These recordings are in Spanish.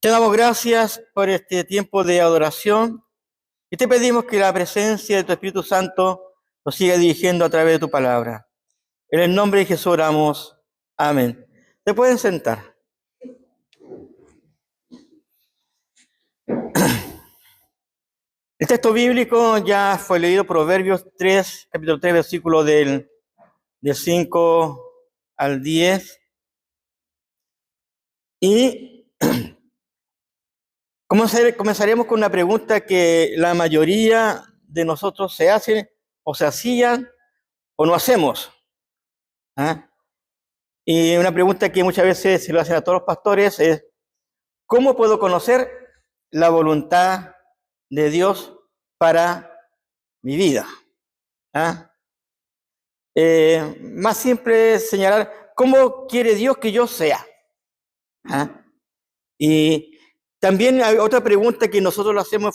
Te damos gracias por este tiempo de adoración y te pedimos que la presencia de tu Espíritu Santo nos siga dirigiendo a través de tu palabra. En el nombre de Jesús oramos. Amén. Te pueden sentar. El texto bíblico ya fue leído, Proverbios 3, capítulo 3, versículo del 5 al 10. Y comenzaremos con una pregunta que la mayoría de nosotros se hacen o se hacían o no hacemos. ¿Ah? Y una pregunta que muchas veces se lo hacen a todos los pastores es: ¿cómo puedo conocer la voluntad de Dios para mi vida? ¿Ah? Más simple es señalar cómo quiere Dios que yo sea. ¿Ah? Y también hay otra pregunta que nosotros lo hacemos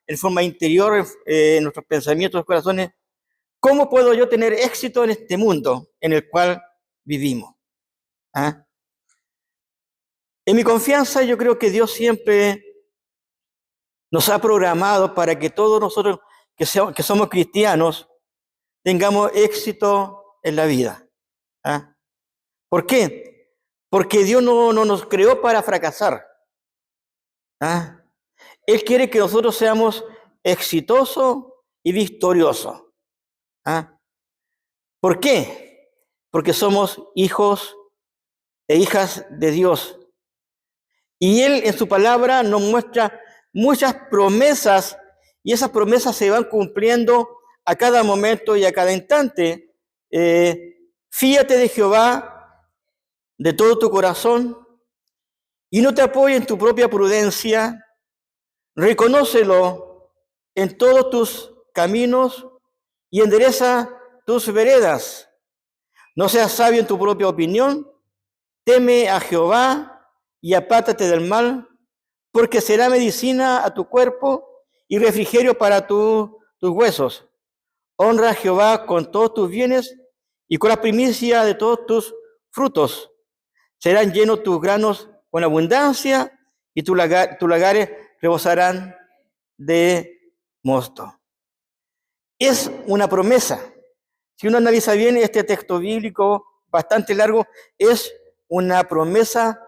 en forma interior, en nuestros pensamientos, corazones: ¿cómo puedo yo tener éxito en este mundo en el cual vivimos? ¿Ah? En mi confianza, yo creo que Dios siempre nos ha programado para que todos nosotros que somos cristianos tengamos éxito en la vida. ¿Ah? ¿Por qué? Porque Dios no nos creó para fracasar. ¿Ah? Él quiere que nosotros seamos exitosos y victoriosos. ¿Ah? ¿Por qué? Porque somos hijos e hijas de Dios. Y Él en su palabra nos muestra muchas promesas, y esas promesas se van cumpliendo a cada momento y a cada instante. Fíate de Jehová de todo tu corazón y no te apoyes en tu propia prudencia. Reconócelo en todos tus caminos y endereza tus veredas. No seas sabio en tu propia opinión. Teme a Jehová y apártate del mal, porque será medicina a tu cuerpo y refrigerio para tus huesos. Honra a Jehová con todos tus bienes y con la primicia de todos tus frutos. Serán llenos tus granos con abundancia y tus lagares rebosarán de mosto. Es una promesa. Si uno analiza bien este texto bíblico bastante largo, es una promesa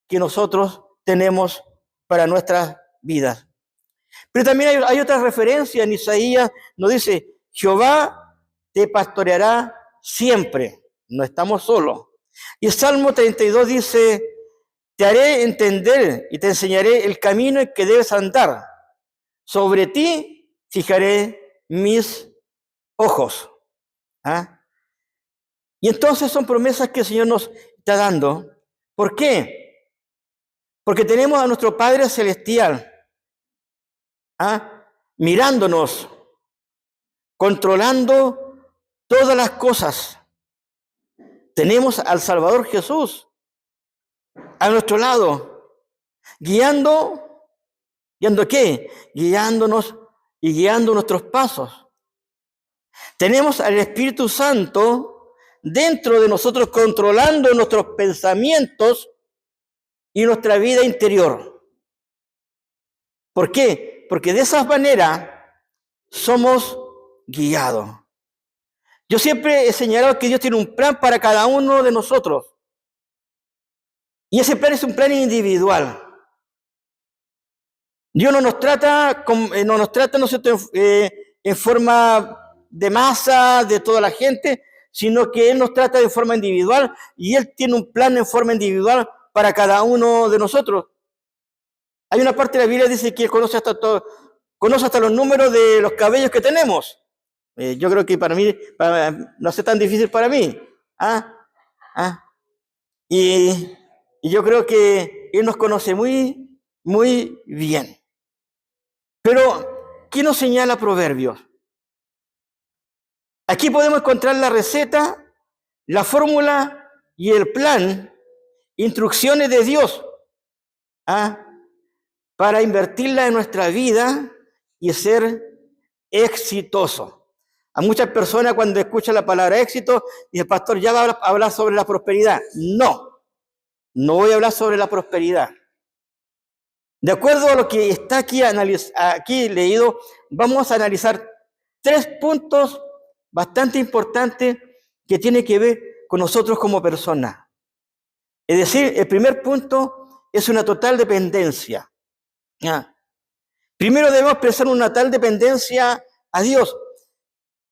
que nosotros tenemos para nuestras vidas. Pero también hay otra referencia en Isaías, nos dice: Jehová te pastoreará siempre, no estamos solos. Y el Salmo 32 dice: te haré entender y te enseñaré el camino en que debes andar. Sobre ti fijaré mis ojos. ¿Ah? Y entonces son promesas que el Señor nos está dando. ¿Por qué? Porque tenemos a nuestro Padre Celestial, mirándonos, controlando todas las cosas. Tenemos al Salvador Jesús a nuestro lado, guiando ¿qué? Guiándonos y guiando nuestros pasos. Tenemos al Espíritu Santo dentro de nosotros, controlando nuestros pensamientos y nuestra vida interior. ¿Por qué? Porque de esa manera somos guiados. Yo siempre he señalado que Dios tiene un plan para cada uno de nosotros. Y ese plan es un plan individual. Dios no nos trata, ¿no es cierto?, en forma de masa de toda la gente, sino que Él nos trata de forma individual, y Él tiene un plan en forma individual para cada uno de nosotros. Hay una parte de la Biblia que dice que Él conoce hasta los números de los cabellos que tenemos. Yo creo que para mí no es tan difícil para mí. Y yo creo que Él nos conoce muy, muy bien. Pero, ¿qué nos señala Proverbios? Aquí podemos encontrar la receta, la fórmula y el plan, instrucciones de Dios para invertirla en nuestra vida y ser exitoso. A muchas personas, cuando escuchan la palabra éxito, dice: pastor, ya va a hablar sobre la prosperidad. No voy a hablar sobre la prosperidad. De acuerdo a lo que está aquí leído, vamos a analizar 3 puntos bastante importantes que tienen que ver con nosotros como personas. Es decir, el primer punto es una total dependencia. Primero debemos expresar una tal dependencia a Dios.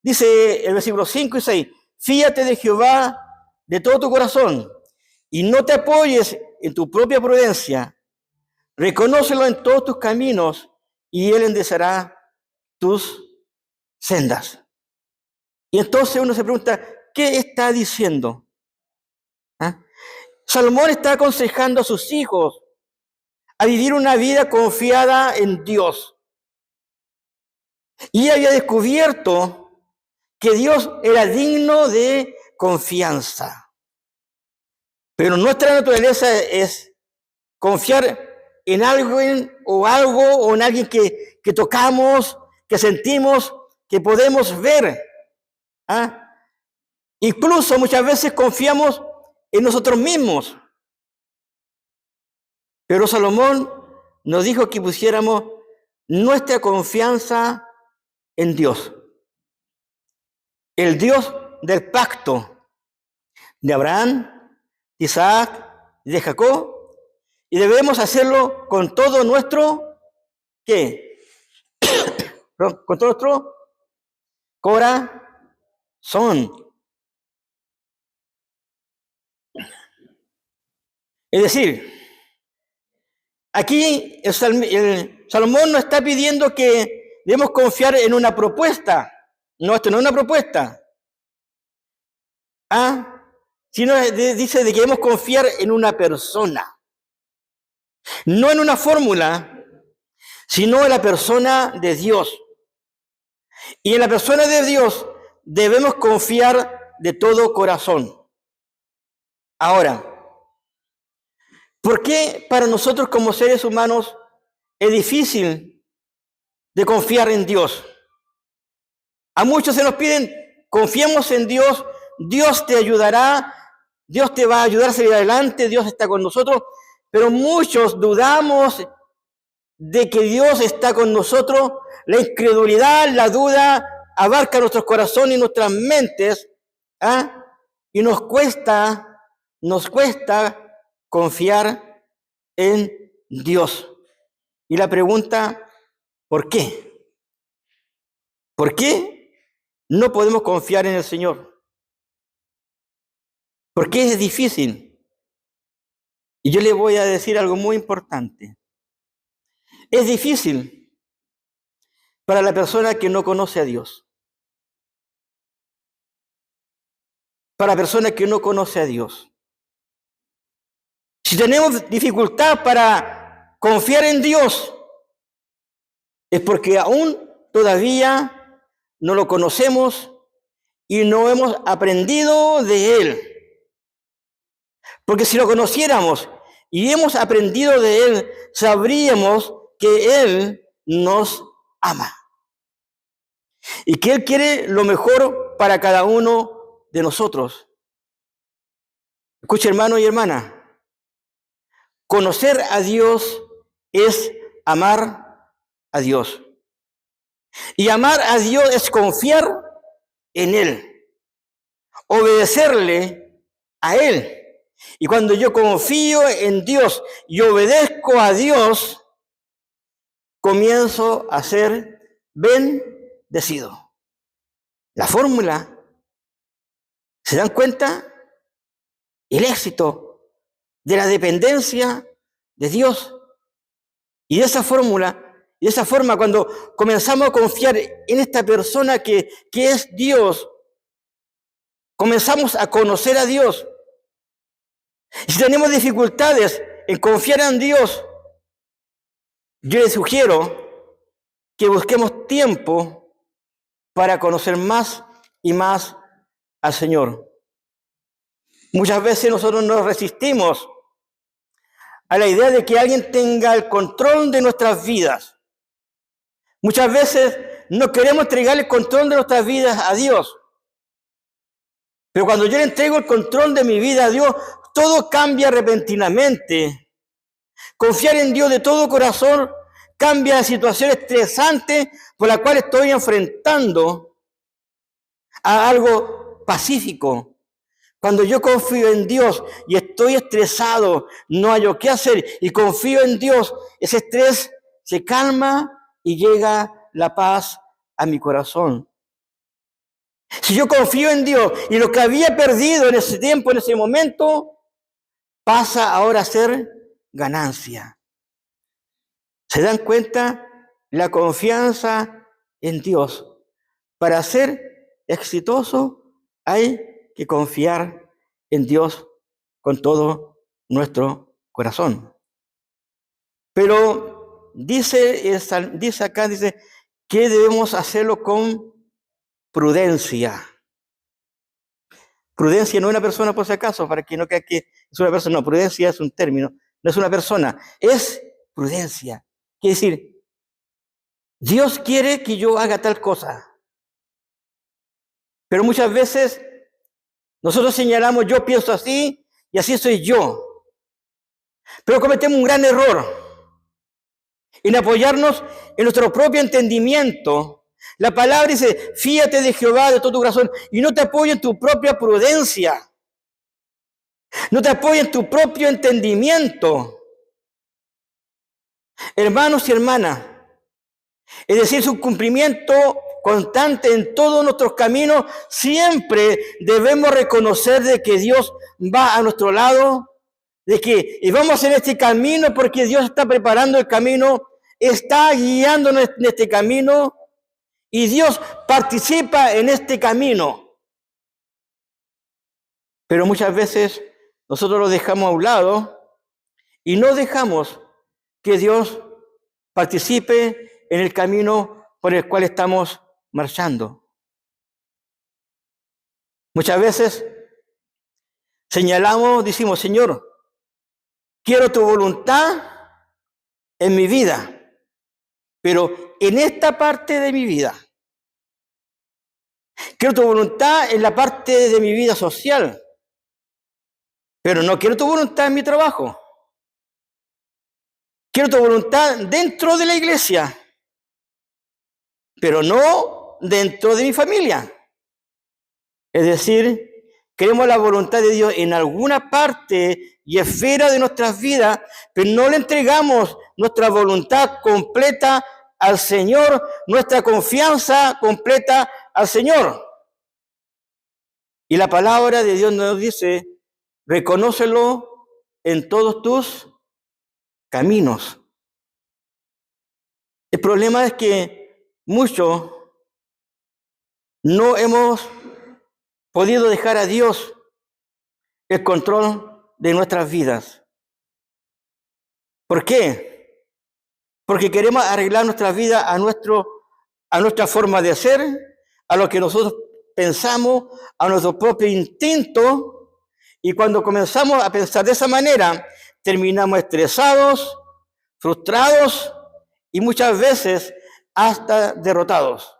Dice el versículo 5 y 6, fíate de Jehová de todo tu corazón y no te apoyes en tu propia prudencia. Reconócelo en todos tus caminos y Él enderezará tus sendas. Y entonces uno se pregunta, ¿qué está diciendo? Salomón está aconsejando a sus hijos a vivir una vida confiada en Dios. Y había descubierto que Dios era digno de confianza. Pero nuestra naturaleza es confiar en alguien o algo o en alguien que tocamos, que sentimos, que podemos ver. Incluso muchas veces confiamos en nosotros mismos. Pero Salomón nos dijo que pusiéramos nuestra confianza en Dios. El Dios del pacto de Abraham, de Isaac y de Jacob. Y debemos hacerlo con todo nuestro, ¿qué? Con todo nuestro corazón. Es decir, aquí el Salomón no está pidiendo que debemos confiar en una propuesta. No, esto no es una propuesta. Sino dice de que debemos confiar en una persona. No en una fórmula, sino en la persona de Dios. Y en la persona de Dios debemos confiar de todo corazón. Ahora, ¿por qué para nosotros como seres humanos es difícil de confiar en Dios? A muchos se nos piden, confiemos en Dios, Dios te ayudará, Dios te va a ayudar a salir adelante, Dios está con nosotros, pero muchos dudamos de que Dios está con nosotros. La incredulidad, la duda abarca nuestros corazones y nuestras mentes, y nos cuesta confiar en Dios. Y la pregunta, ¿por qué? ¿Por qué no podemos confiar en el Señor? ¿Por qué es difícil? Y yo le voy a decir algo muy importante. Es difícil para la persona que no conoce a Dios. Para la persona que no conoce a Dios. Si tenemos dificultad para confiar en Dios, es porque aún todavía no lo conocemos y no hemos aprendido de Él. Porque si lo conociéramos y hemos aprendido de Él, sabríamos que Él nos ama. Y que Él quiere lo mejor para cada uno de nosotros. Escucha, hermano y hermana. Conocer a Dios es amar a Dios. Y amar a Dios es confiar en Él. Obedecerle a Él. Y cuando yo confío en Dios y obedezco a Dios, comienzo a ser bendecido. La fórmula, ¿se dan cuenta? El éxito de la dependencia de Dios. Y de esa fórmula, y de esa forma, cuando comenzamos a confiar en esta persona que es Dios, comenzamos a conocer a Dios. Y si tenemos dificultades en confiar en Dios, yo les sugiero que busquemos tiempo para conocer más y más al Señor. Muchas veces nosotros nos resistimos a la idea de que alguien tenga el control de nuestras vidas. Muchas veces no queremos entregar el control de nuestras vidas a Dios. Pero cuando yo le entrego el control de mi vida a Dios, todo cambia repentinamente. Confiar en Dios de todo corazón cambia la situación estresante por la cual estoy enfrentando a algo pacífico. Cuando yo confío en Dios y estoy estresado, no hallo qué hacer y confío en Dios, ese estrés se calma y llega la paz a mi corazón. Si yo confío en Dios y lo que había perdido en ese tiempo, en ese momento, pasa ahora a ser ganancia. ¿Se dan cuenta? La confianza en Dios. Para ser exitoso hay que confiar en Dios con todo nuestro corazón. Pero dice acá, que debemos hacerlo con prudencia. Prudencia no es una persona, por si acaso, para que no crea que es una persona. No, prudencia es un término, no es una persona, es prudencia. Quiere decir, Dios quiere que yo haga tal cosa. Pero muchas veces nosotros señalamos, yo pienso así y así soy yo. Pero cometemos un gran error en apoyarnos en nuestro propio entendimiento. La palabra dice, fíate de Jehová de todo tu corazón y no te apoyes en tu propia prudencia. No te apoyes en tu propio entendimiento. Hermanos y hermanas, es decir, su cumplimiento constante en todos nuestros caminos, siempre debemos reconocer de que Dios va a nuestro lado, de que vamos en este camino porque Dios está preparando el camino, está guiándonos en este camino y Dios participa en este camino. Pero muchas veces nosotros lo dejamos a un lado y no dejamos que Dios participe en el camino por el cual estamos marchando. Muchas veces señalamos, decimos, Señor, quiero tu voluntad en mi vida, pero en esta parte de mi vida. Quiero tu voluntad en la parte de mi vida social, pero no quiero tu voluntad en mi trabajo. Quiero tu voluntad dentro de la iglesia, pero no dentro de mi familia. Es decir, queremos la voluntad de Dios en alguna parte y esfera de nuestras vidas, pero no le entregamos nuestra voluntad completa al Señor, nuestra confianza completa al Señor. Y la palabra de Dios nos dice, reconócelo en todos tus caminos. El problema es que muchos no hemos podido dejar a Dios el control de nuestras vidas. ¿Por qué? Porque queremos arreglar nuestra vida a nuestra forma de ser, a lo que nosotros pensamos, a nuestro propio instinto, y cuando comenzamos a pensar de esa manera, terminamos estresados, frustrados y muchas veces hasta derrotados.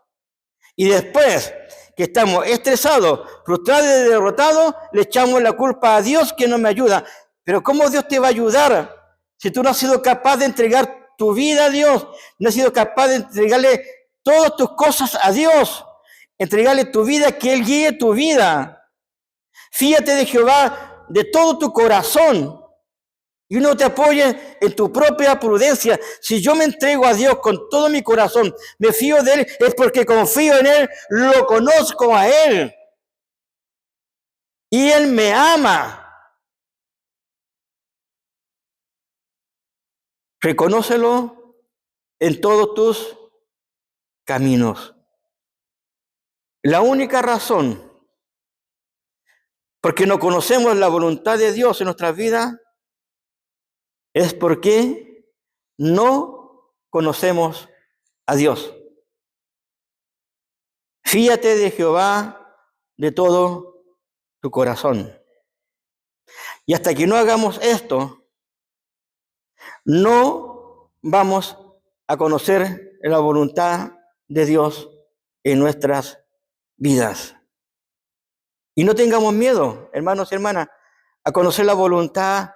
Y después que estamos estresados, frustrados y derrotados, le echamos la culpa a Dios que no me ayuda. Pero ¿cómo Dios te va a ayudar si tú no has sido capaz de entregar tu vida a Dios? No has sido capaz de entregarle todas tus cosas a Dios. Entregarle tu vida, que Él guíe tu vida. Fíate de Jehová de todo tu corazón y no te apoyes en tu propia prudencia. Si yo me entrego a Dios con todo mi corazón, me fío de Él, es porque confío en Él, lo conozco a Él. Y Él me ama. Reconócelo en todos tus caminos. La única razón por qué no conocemos la voluntad de Dios en nuestras vidas es porque no conocemos a Dios. Fíate de Jehová de todo tu corazón. Y hasta que no hagamos esto, no vamos a conocer la voluntad de Dios en nuestras vidas. Y no tengamos miedo, hermanos y hermanas, a conocer la voluntad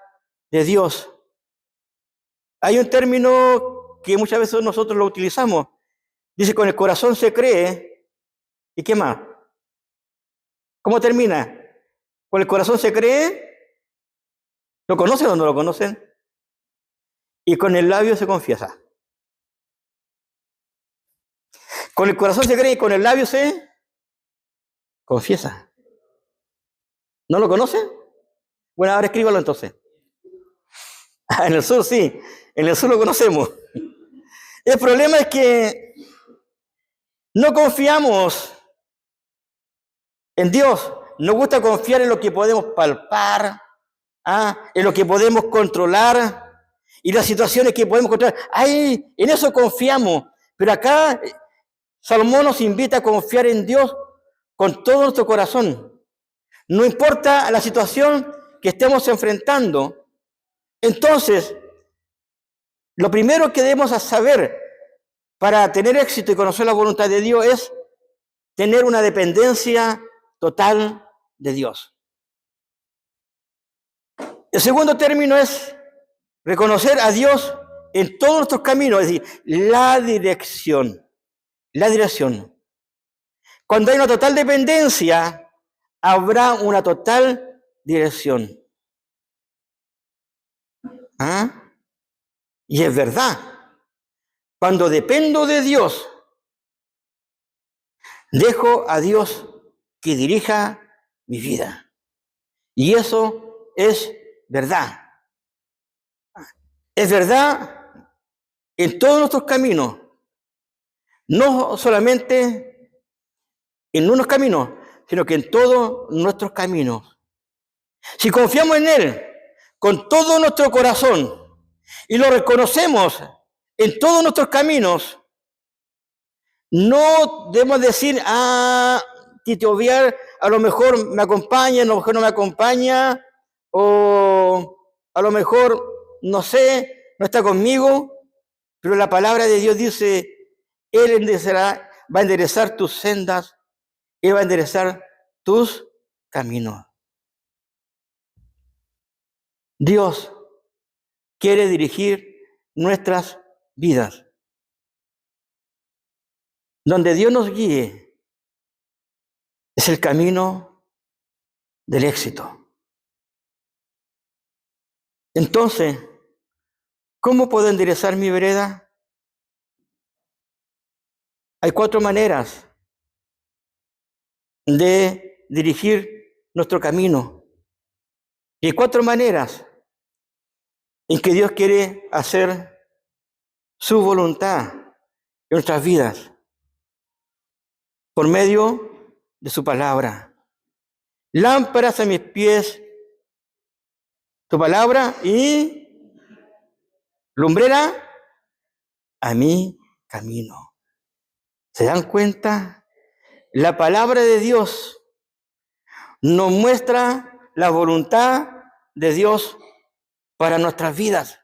de Dios. Hay un término que muchas veces nosotros lo utilizamos. Dice, con el corazón se cree. ¿Y qué más? ¿Cómo termina? Con el corazón se cree. ¿Lo conocen o no lo conocen? Y con el labio se confiesa. Con el corazón se cree y con el labio se confiesa. ¿No lo conocen? Bueno, ahora escríbalo entonces. En el sur sí, en el sur lo conocemos. El problema es que no confiamos en Dios. Nos gusta confiar en lo que podemos palpar, en lo que podemos controlar y las situaciones que podemos controlar. Ahí, en eso confiamos. Pero acá Salomón nos invita a confiar en Dios con todo nuestro corazón. No importa la situación que estemos enfrentando. Entonces, lo primero que debemos saber para tener éxito y conocer la voluntad de Dios es tener una dependencia total de Dios. El segundo término es reconocer a Dios en todos nuestros caminos, es decir, la dirección. La dirección. Cuando hay una total dependencia, habrá una total dirección. Y es verdad. Cuando dependo de Dios, dejo a Dios que dirija mi vida. Y eso es verdad. Es verdad en todos nuestros caminos. No solamente en unos caminos, sino que en todos nuestros caminos. Si confiamos en Él con todo nuestro corazón y lo reconocemos en todos nuestros caminos, no debemos decir, Tito Vial a lo mejor me acompaña, a lo mejor no me acompaña, o a lo mejor, no sé, no está conmigo, pero la palabra de Dios dice, Él va a enderezar tus sendas, Él va a enderezar tus caminos. Dios quiere dirigir nuestras vidas. Donde Dios nos guíe es el camino del éxito. Entonces, ¿cómo puedo enderezar mi vereda? Hay 4 maneras de dirigir nuestro camino. Y hay 4 maneras en que Dios quiere hacer su voluntad en nuestras vidas por medio de su palabra. Lámparas a mis pies, tu palabra, y lumbrera a mi camino. ¿Se dan cuenta? La palabra de Dios nos muestra la voluntad de Dios para nuestras vidas.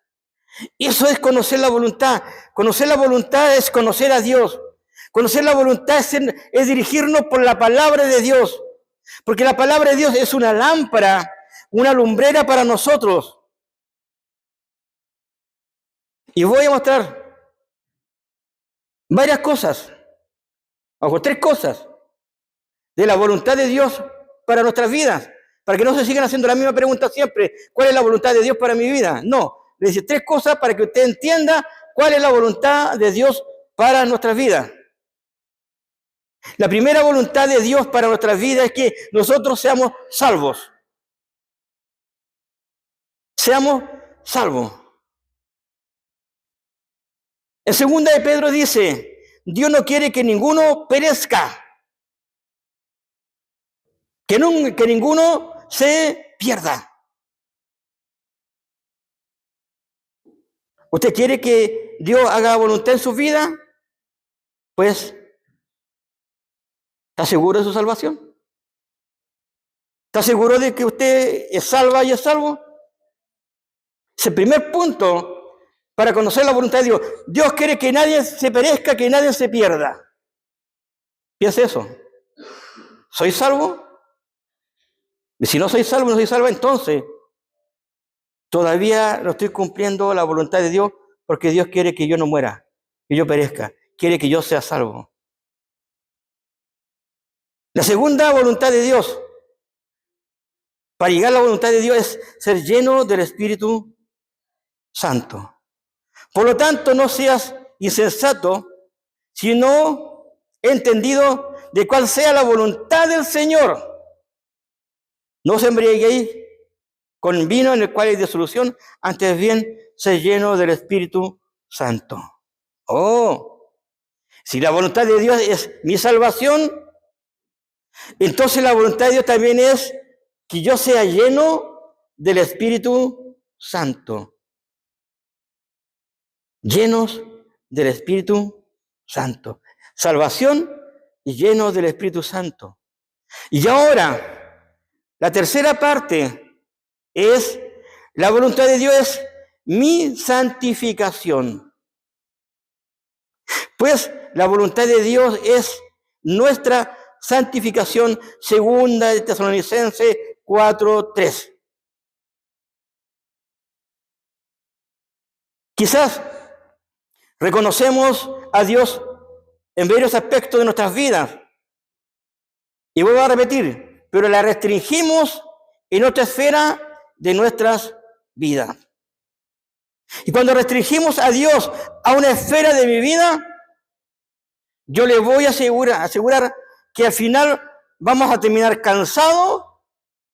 Eso es conocer la voluntad. Conocer la voluntad es conocer a Dios. Conocer la voluntad es dirigirnos por la palabra de Dios. Porque la palabra de Dios es una lámpara, una lumbrera para nosotros. Y voy a mostrar varias cosas, o 3 cosas, de la voluntad de Dios para nuestras vidas. Para que no se sigan haciendo la misma pregunta siempre. ¿Cuál es la voluntad de Dios para mi vida? No. Le dice 3 cosas para que usted entienda cuál es la voluntad de Dios para nuestras vidas. La primera voluntad de Dios para nuestras vidas es que nosotros seamos salvos. Seamos salvos. En 2 de Pedro dice, Dios no quiere que ninguno perezca, que ninguno se pierda. ¿Usted quiere que Dios haga voluntad en su vida? Pues, ¿está seguro de su salvación? ¿Está seguro de que usted es salva y es salvo? Es el primer punto para conocer la voluntad de Dios. Dios quiere que nadie se perezca, que nadie se pierda. Piense eso. ¿Soy salvo? Y si no soy salvo, no soy salva, entonces todavía no estoy cumpliendo la voluntad de Dios porque Dios quiere que yo no muera, que yo perezca, quiere que yo sea salvo. La segunda voluntad de Dios, para llegar a la voluntad de Dios, es ser lleno del Espíritu Santo. Por lo tanto, no seas insensato, sino entendido de cuál sea la voluntad del Señor. No os embriaguéis con vino en el cual hay disolución, antes bien, ser lleno del Espíritu Santo. Oh, si la voluntad de Dios es mi salvación, entonces la voluntad de Dios también es que yo sea lleno del Espíritu Santo. Llenos del Espíritu Santo. Salvación y llenos del Espíritu Santo. Y ahora, la tercera parte es, la voluntad de Dios es mi santificación. Pues la voluntad de Dios es nuestra santificación, segunda de Tesalonicenses 4:3. Quizás reconocemos a Dios en varios aspectos de nuestras vidas. Y vuelvo a repetir, pero la restringimos en otra esfera de nuestras vidas. Y cuando restringimos a Dios a una esfera de mi vida, yo le voy a asegurar que al final vamos a terminar cansados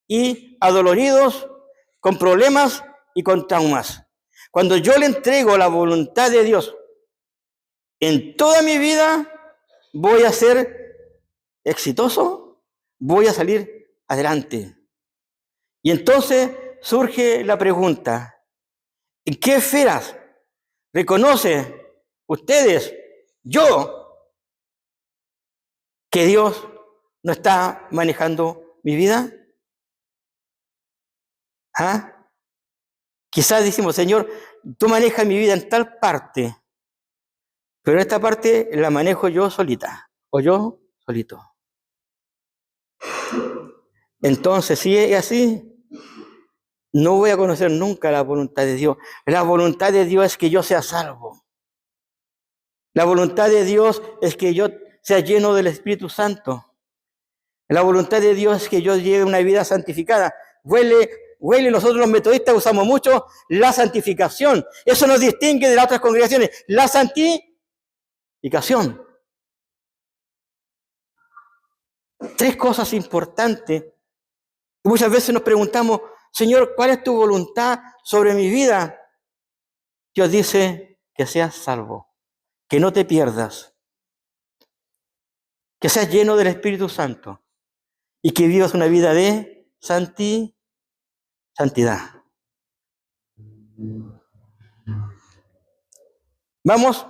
y adoloridos, con problemas y con traumas. Cuando yo le entrego la voluntad de Dios en toda mi vida, voy a ser exitoso, voy a salir adelante. Y entonces surge la pregunta, ¿en qué esferas reconoce ustedes, yo, que Dios no está manejando mi vida? ¿Ah? Quizás decimos, Señor, tú manejas mi vida en tal parte, pero esta parte la manejo yo solita, o yo solito. Entonces, si es así, no voy a conocer nunca la voluntad de Dios. La voluntad de Dios es que yo sea salvo. La voluntad de Dios es que yo sea lleno del Espíritu Santo. La voluntad de Dios es que yo lleve una vida santificada. Huele, nosotros los metodistas usamos mucho la santificación. Eso nos distingue de las otras congregaciones. La santificación. Tres cosas importantes. Muchas veces nos preguntamos, Señor, ¿cuál es tu voluntad sobre mi vida? Dios dice que seas salvo, que no te pierdas, que seas lleno del Espíritu Santo y que vivas una vida de santidad. Vamos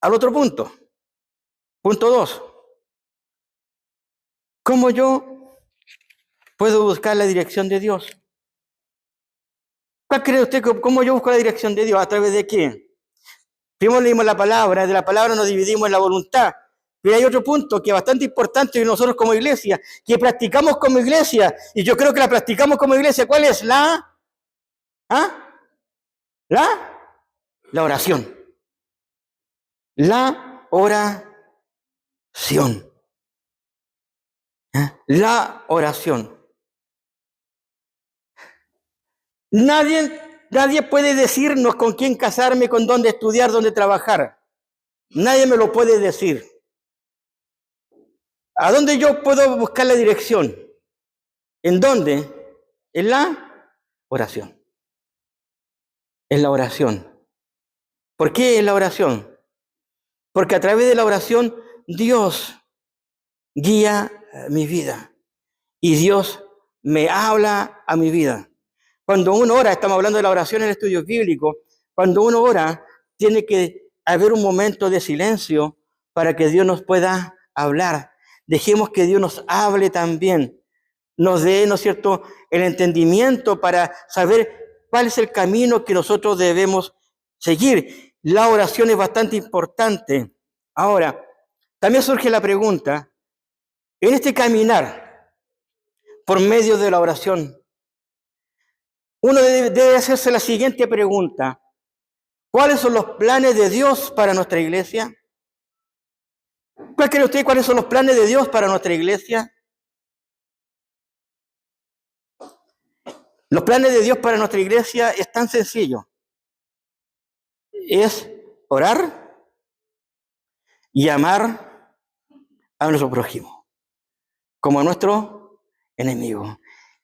al otro punto. Punto 2. ¿Cómo yo puedo buscar la dirección de Dios? ¿Cuál cree usted? ¿Cómo yo busco la dirección de Dios? ¿A través de qué? Primero leímos la palabra, de la palabra nos dividimos en la voluntad. Pero hay otro punto que es bastante importante que nosotros como iglesia, que practicamos como iglesia, y yo creo que la practicamos como iglesia. ¿Cuál es? La oración. La oración. La oración. Nadie puede decirnos con quién casarme, con dónde estudiar, dónde trabajar. Nadie me lo puede decir. ¿A dónde yo puedo buscar la dirección? ¿En dónde? En la oración. En la oración. ¿Por qué en la oración? Porque a través de la oración Dios guía mi vida y Dios me habla a mi vida. Cuando uno ora, estamos hablando de la oración en el estudio bíblico, cuando uno ora, tiene que haber un momento de silencio para que Dios nos pueda hablar. Dejemos que Dios nos hable también, nos dé, ¿no es cierto?, el entendimiento para saber cuál es el camino que nosotros debemos seguir. La oración es bastante importante. Ahora, también surge la pregunta, en este caminar por medio de la oración, uno debe hacerse la siguiente pregunta. ¿Cuáles son los planes de Dios para nuestra iglesia? ¿Cuál cree usted cuáles son los planes de Dios para nuestra iglesia? Los planes de Dios para nuestra iglesia es tan sencillo. Es orar y amar a nuestro prójimo como a nuestro enemigo.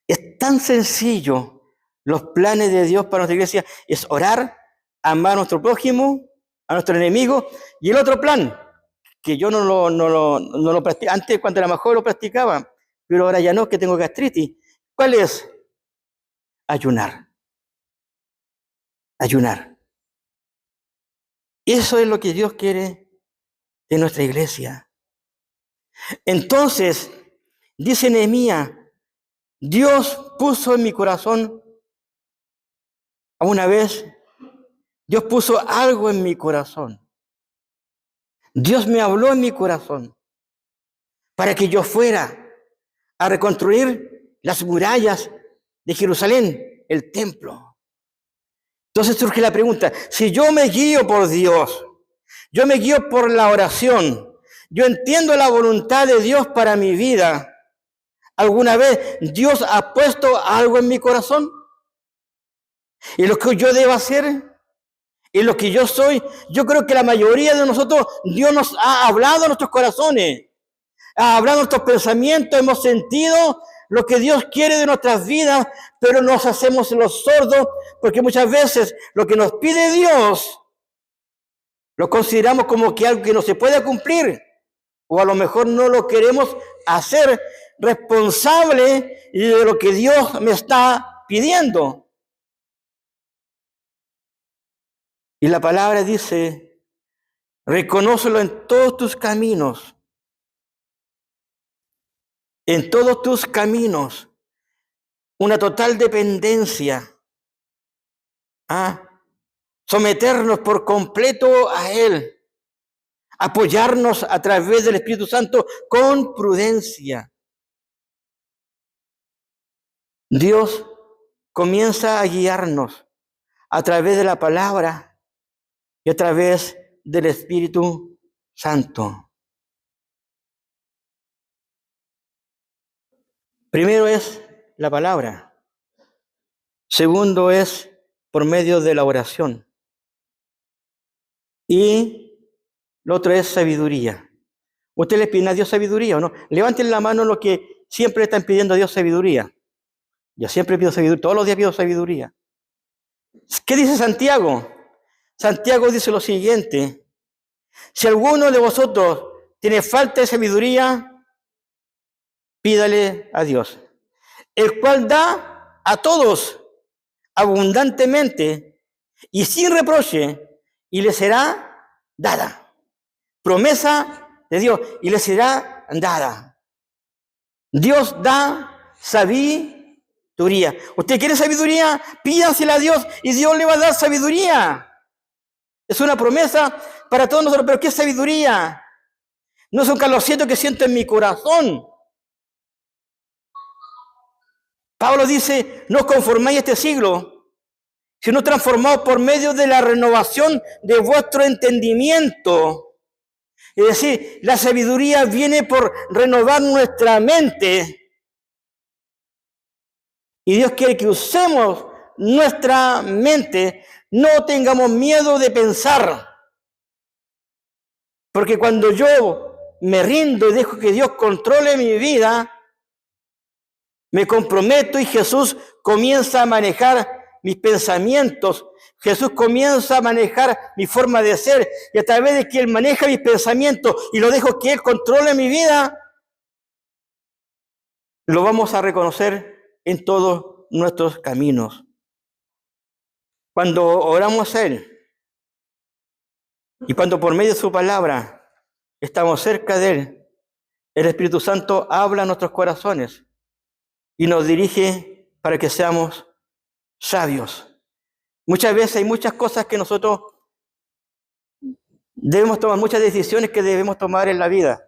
Es tan sencillo. Los planes de Dios para nuestra iglesia es orar, amar a nuestro prójimo, a nuestro enemigo. Y el otro plan, que yo no lo practicaba, antes cuando era más joven lo practicaba, pero ahora ya no, que tengo gastritis. ¿Cuál es? Ayunar. Ayunar. Eso es lo que Dios quiere de nuestra iglesia. Entonces, dice Nehemías, Dios puso en mi corazón, una vez, Dios puso algo en mi corazón. Dios me habló en mi corazón para que yo fuera a reconstruir las murallas de Jerusalén, el templo. Entonces surge la pregunta, si yo me guío por Dios, yo me guío por la oración, yo entiendo la voluntad de Dios para mi vida, ¿alguna vez Dios ha puesto algo en mi corazón? ¿Y lo que yo debo hacer? ¿Y lo que yo soy? Yo creo que la mayoría de nosotros, Dios nos ha hablado a nuestros corazones, ha hablado a nuestros pensamientos, hemos sentido lo que Dios quiere de nuestras vidas, pero nos hacemos los sordos porque muchas veces lo que nos pide Dios lo consideramos como que algo que no se puede cumplir, o a lo mejor no lo queremos hacer responsable de lo que Dios me está pidiendo. Y la palabra dice, reconócelo en todos tus caminos. En todos tus caminos. Una total dependencia. Someternos por completo a Él. Apoyarnos a través del Espíritu Santo con prudencia. Dios comienza a guiarnos a través de la palabra y a través del Espíritu Santo. Primero es la palabra. Segundo es por medio de la oración. Y lo otro es sabiduría. ¿Usted le pide a Dios sabiduría o no? Levanten la mano los que siempre están pidiendo a Dios sabiduría. Yo siempre pido sabiduría, todos los días pido sabiduría. ¿Qué dice Santiago? Santiago dice lo siguiente: si alguno de vosotros tiene falta de sabiduría, pídale a Dios, el cual da a todos abundantemente y sin reproche, y le será dada. Promesa de Dios, y le será dada. Dios da sabiduría. ¿Usted quiere sabiduría? Pídasela a Dios y Dios le va a dar sabiduría. Es una promesa para todos nosotros. ¿Pero qué es sabiduría? No es un calorcito que siento en mi corazón. Pablo dice, no os conforméis a este siglo, sino transformados por medio de la renovación de vuestro entendimiento. Es decir, la sabiduría viene por renovar nuestra mente. Y Dios quiere que usemos nuestra mente, no tengamos miedo de pensar. Porque cuando yo me rindo y dejo que Dios controle mi vida, me comprometo y Jesús comienza a manejar mis pensamientos. Jesús comienza a manejar mi forma de ser. Y a través de que Él maneja mis pensamientos y lo dejo que Él controle mi vida, lo vamos a reconocer en todos nuestros caminos. Cuando oramos a Él y cuando por medio de su palabra estamos cerca de Él, el Espíritu Santo habla a nuestros corazones y nos dirige para que seamos sabios. Muchas veces hay muchas cosas que nosotros debemos tomar, muchas decisiones que debemos tomar en la vida.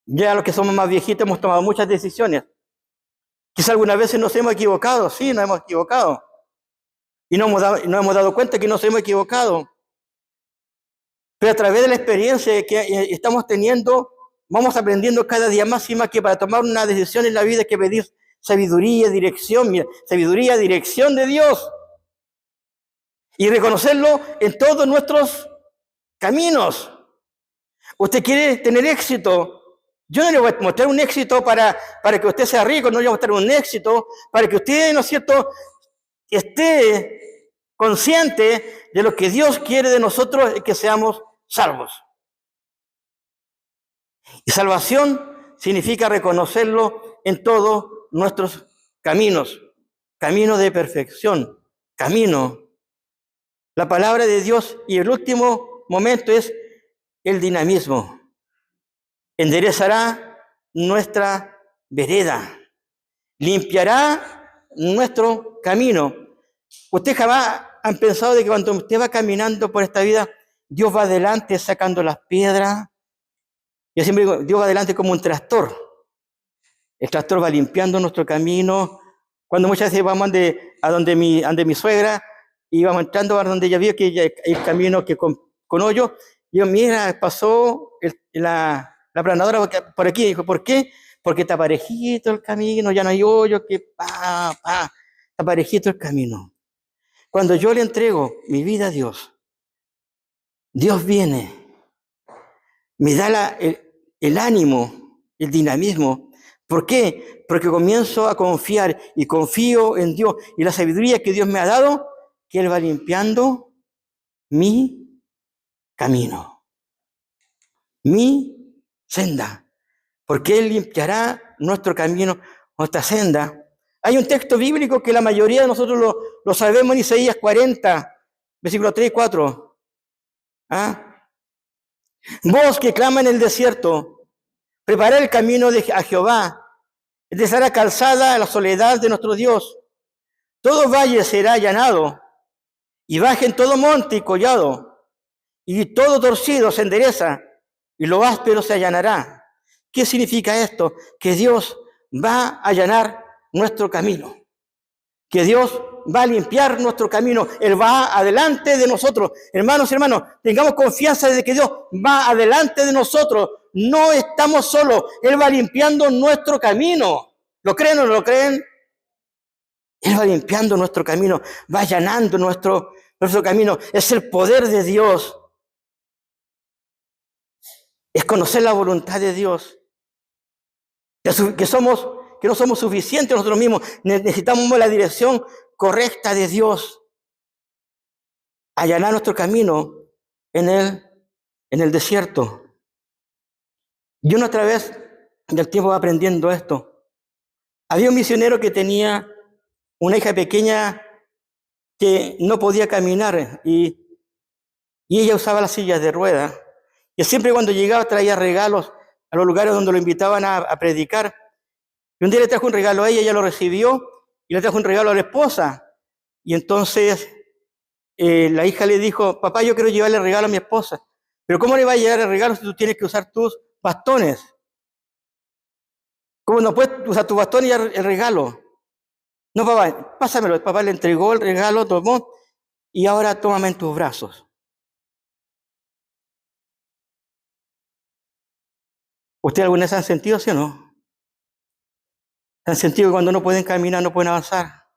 Ya los que somos más viejitos hemos tomado muchas decisiones. Quizá algunas veces nos hemos equivocado, sí, nos hemos equivocado. y no hemos dado cuenta que nos hemos equivocado. Pero a través de la experiencia que estamos teniendo, vamos aprendiendo cada día más y más que para tomar una decisión en la vida hay que pedir sabiduría, dirección, mira, sabiduría, dirección de Dios. Y reconocerlo en todos nuestros caminos. Usted quiere tener éxito. Yo no le voy a mostrar un éxito para que usted sea rico, no le voy a mostrar un éxito para que usted, ¿no es cierto?, esté consciente de lo que Dios quiere de nosotros y que seamos salvos. Y salvación significa reconocerlo en todos nuestros caminos, camino de perfección, camino. La palabra de Dios y el último momento es el dinamismo. Enderezará nuestra vereda, limpiará nuestro camino. Usted jamás han pensado de que cuando usted va caminando por esta vida, Dios va adelante sacando las piedras. Yo siempre digo, Dios va adelante como un tractor. El tractor va limpiando nuestro camino. Cuando muchas veces vamos a donde mi suegra y vamos entrando a donde ella vio que hay el camino que con hoyo, yo, mira, pasó la planadora por aquí. Dijo, ¿por qué? Porque está parejito el camino, ya no hay hoyo, que está parejito el camino. Cuando yo le entrego mi vida a Dios, Dios viene, me da el ánimo, el dinamismo. ¿Por qué? Porque comienzo a confiar y confío en Dios y la sabiduría que Dios me ha dado, que Él va limpiando mi camino, mi senda, porque Él limpiará nuestro camino, nuestra senda. Hay un texto bíblico que la mayoría de nosotros lo sabemos en Isaías 40, versículos 3 y 4. ¿Ah? Voz que clama en el desierto, preparad el camino a Jehová, enderezará calzada a la soledad de nuestro Dios. Todo valle será allanado, y bajen todo monte y collado, y todo torcido se endereza, y lo áspero se allanará. ¿Qué significa esto? Que Dios va a allanar nuestro camino, que Dios va a limpiar nuestro camino, Él va adelante de nosotros. Hermanos y hermanos, tengamos confianza de que Dios va adelante de nosotros, no estamos solos, Él va limpiando nuestro camino. ¿Lo creen o no lo creen? Él va limpiando nuestro camino, va allanando nuestro camino. Es el poder de Dios. Es conocer la voluntad de Dios. Que no somos suficientes nosotros mismos. Necesitamos la dirección correcta de Dios. Allanar nuestro camino en el desierto. Yo a través del tiempo va aprendiendo esto. Había un misionero que tenía una hija pequeña que no podía caminar y ella usaba las sillas de ruedas. Y siempre cuando llegaba traía regalos a los lugares donde lo invitaban a predicar. Y un día le trajo un regalo a ella lo recibió y le trajo un regalo a la esposa. Y entonces la hija le dijo, papá, yo quiero llevarle el regalo a mi esposa. Pero ¿cómo le va a llevar el regalo si tú tienes que usar tus bastones? ¿Cómo no puedes usar tu bastón y el regalo? No, papá, pásamelo. El papá le entregó el regalo, tomó, y ahora tómame en tus brazos. ¿Ustedes alguna vez han sentido así o no? ¿Han sentido que cuando no pueden caminar, no pueden avanzar?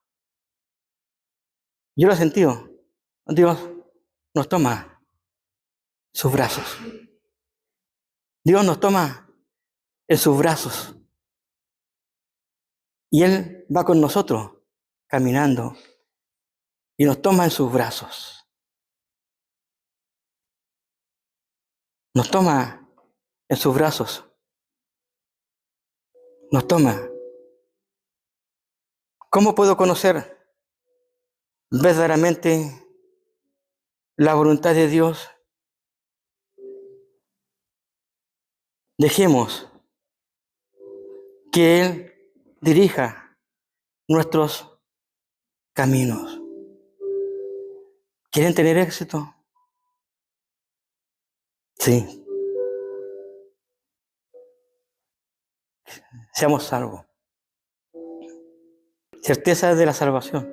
Yo lo he sentido. Dios nos toma sus brazos. Dios nos toma en sus brazos. Y Él va con nosotros caminando y nos toma en sus brazos. Nos toma en sus brazos. Nos toma. ¿Cómo puedo conocer verdaderamente la voluntad de Dios? Dejemos que Él dirija nuestros caminos. ¿Quieren tener éxito? Sí. Seamos salvos. Certeza de la salvación.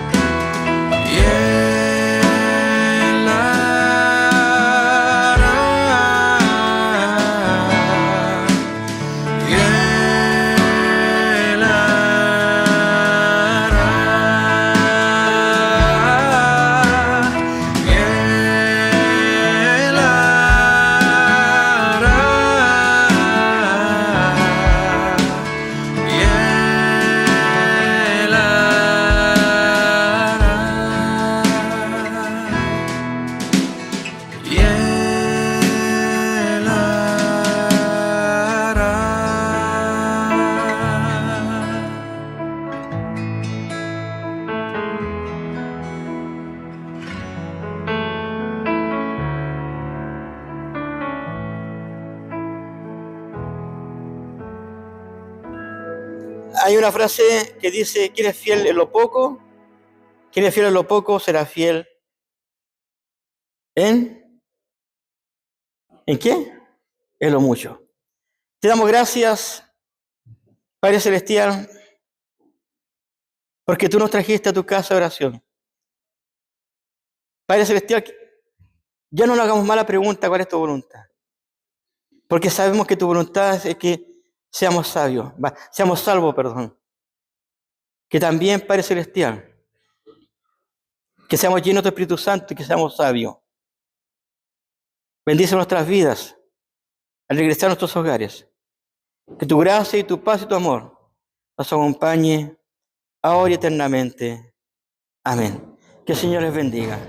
Hay una frase que dice, ¿quién es fiel en lo poco? ¿Quién es fiel en lo poco será fiel en qué? En lo mucho. Te damos gracias, Padre Celestial, porque tú nos trajiste a tu casa de oración. Padre Celestial, ya no nos hagamos mala pregunta, ¿cuál es tu voluntad? Porque sabemos que tu voluntad es que seamos sabios, seamos salvos, perdón. Que también, Padre Celestial, que seamos llenos de Espíritu Santo y que seamos sabios. Bendice nuestras vidas al regresar a nuestros hogares. Que tu gracia y tu paz y tu amor nos acompañe ahora y eternamente. Amén. Que el Señor les bendiga.